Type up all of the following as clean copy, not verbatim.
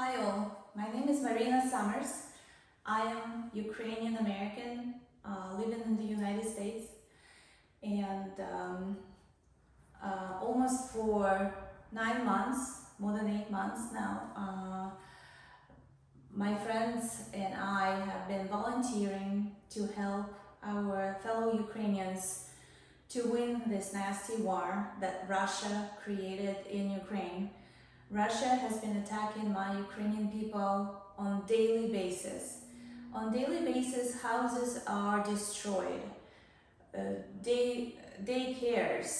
Hi all, my name is Marina Sommers. I am Ukrainian American, living in the United States, and almost for 9 months, more than 8 months now, my friends and I have been volunteering to help our fellow Ukrainians to win this nasty war that Russia created in Ukraine. Russia has been attacking my Ukrainian people on daily basis. On daily basis, houses are destroyed. Daycares,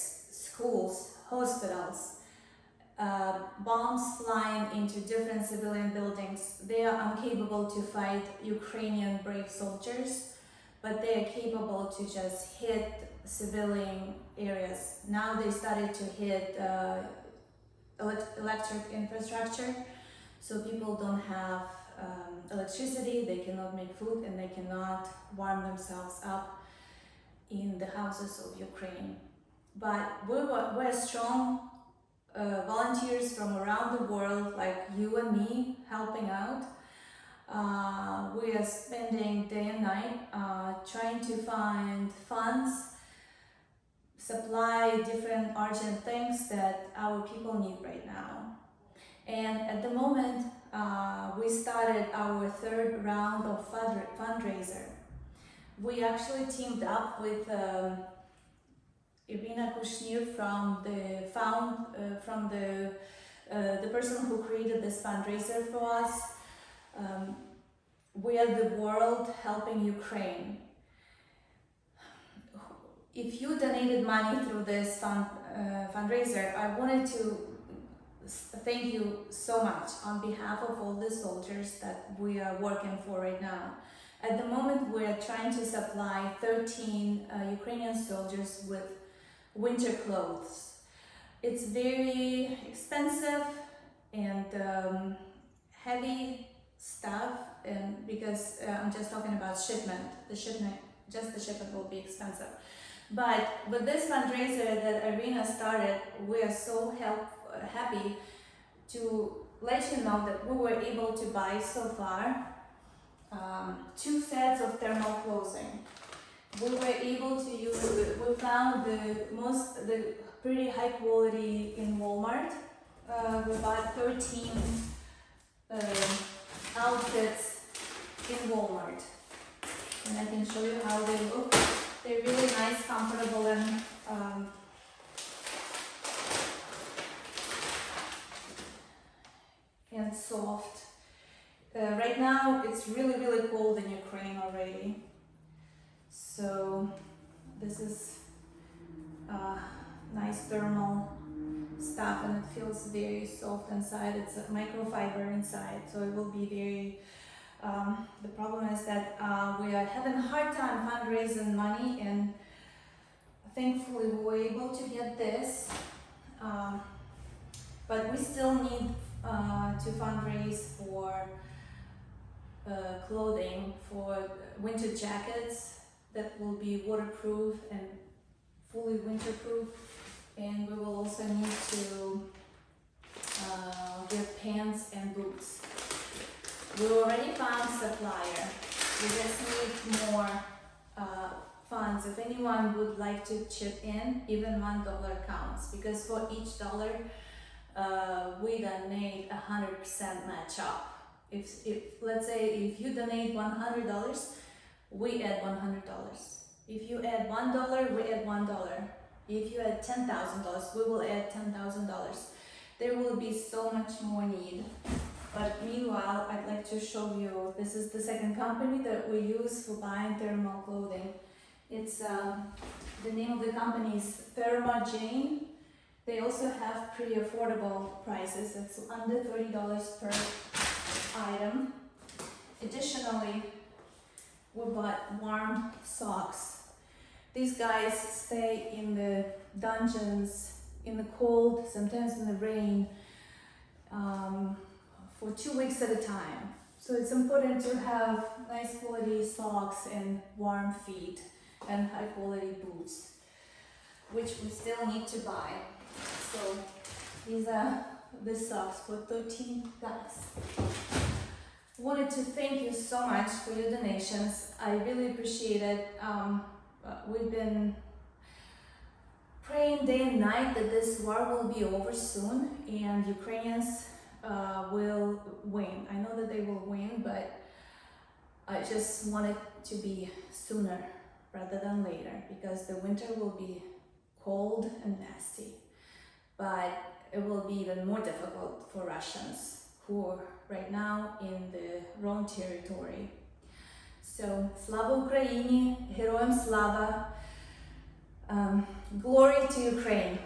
schools, hospitals, bombs flying into different civilian buildings. They are incapable to fight Ukrainian brave soldiers, but they are capable to just hit civilian areas. Now they started to hit electric infrastructure, so people don't have electricity, they cannot make food, and they cannot warm themselves up in the houses of Ukraine. But we're strong volunteers from around the world, like you and me, helping out. We are spending day and night trying to find funds, supply different urgent things that our people need right now. And at the moment, we started our third round of fundraiser. We actually teamed up with Irina from the person who created this fundraiser for us. We are the world helping Ukraine. If you donated money through this fundraiser, I wanted to thank you so much on behalf of all the soldiers that we are working for right now. At the moment, we are trying to supply 13 Ukrainian soldiers with winter clothes. It's very expensive and heavy stuff, and because I'm just talking about shipment, the shipment will be expensive. But with this fundraiser that Irina started, we are so happy to let you know that we were able to buy so far 2 sets of thermal clothing. We were able to use, we found the pretty high quality in Walmart. We bought 13 outfits in Walmart, and I can show you how they look. They're really nice, comfortable, and soft. Right now, it's really cold in Ukraine already. So this is nice thermal stuff, and it feels very soft inside. It's a microfiber inside, so it will be very. The problem is that we are having a hard time fundraising money, and thankfully we were able to get this, but we still need to fundraise for clothing, for winter jackets that will be waterproof and fully winterproof, and we will also need to get pants and boots. We already found supplier. We just need more funds. If anyone would like to chip in, even $1 counts, because for each dollar we donate 100% match up. If let's say if you donate $100, we add $100. If you add $1, we add $1. If you add $10,000, we will add $10,000. There will be so much more need. But meanwhile, I'd like to show you, this is the second company that we use for buying thermal clothing. It's the name of the company is Jane. They also have pretty affordable prices. It's under $30 per item. Additionally, we bought warm socks. These guys stay in the dungeons, in the cold, sometimes in the rain, for 2 weeks at a time. So it's important to have nice quality socks and warm feet and high quality boots, which we still need to buy. So these are the socks for 13 guys. wanted to thank you so much for your donations. I really appreciate it. We've been praying day and night that this war will be over soon and Ukrainians will win. I know that they will win, but I just want it to be sooner rather than later because the winter will be cold and nasty. But it will be even more difficult for Russians who are right now in the wrong territory. So, Slava Ukraini, Heroям Slava, glory to Ukraine.